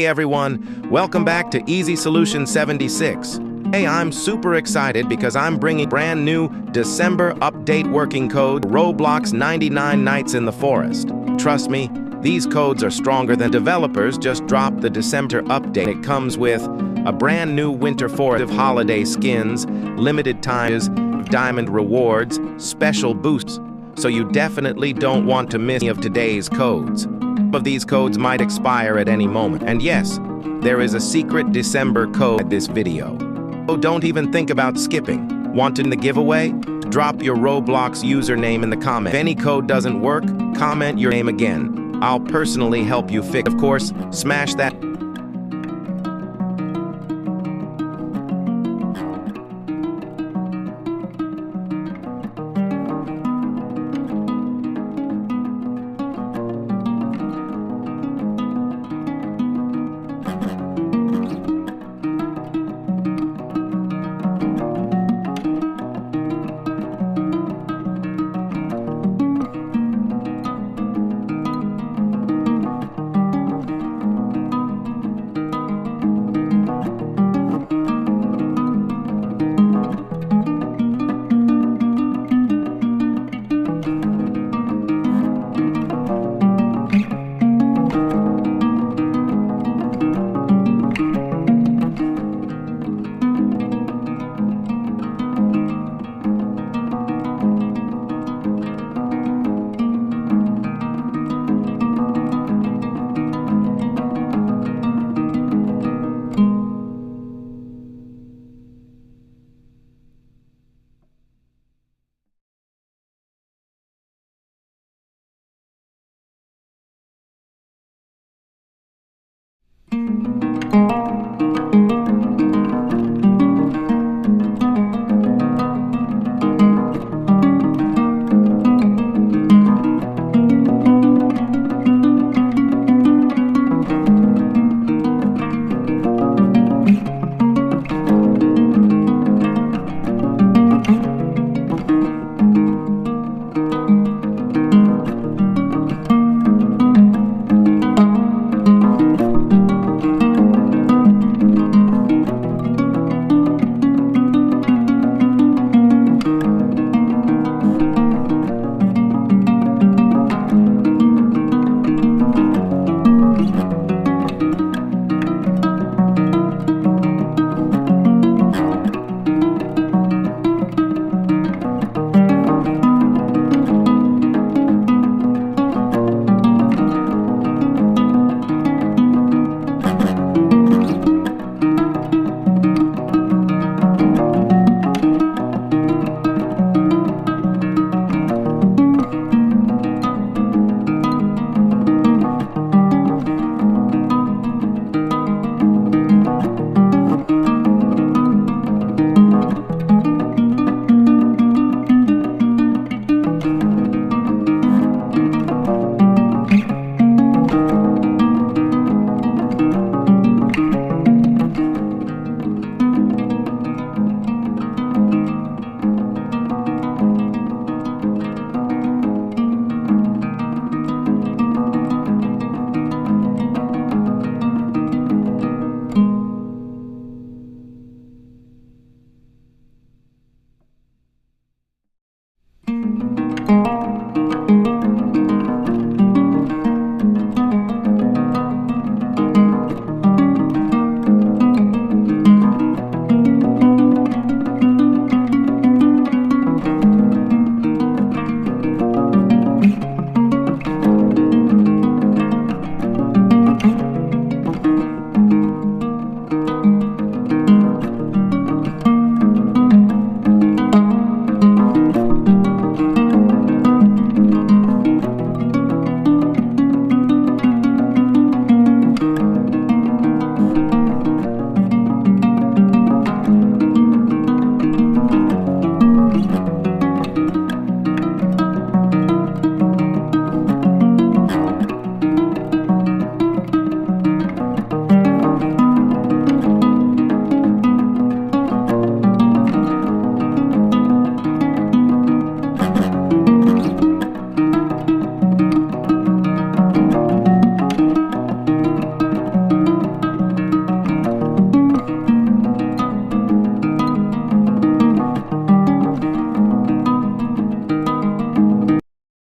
Hey everyone, welcome back to Easy Solution 76. Hey, I'm super excited because I'm bringing brand new December update working code, Roblox 99 Nights in the Forest. Trust me, these codes are stronger than developers just dropped the December update. It comes with a brand new winter forest holiday skins, limited times, diamond rewards, special boosts, so you definitely don't want to miss any of today's codes. Some of these codes might expire at any moment. And yes, there is a secret December code in this video. So don't even think about skipping. Wanting the giveaway? Drop your Roblox username in the comments. If any code doesn't work, comment your name again. I'll personally help you fix. Of course, smash that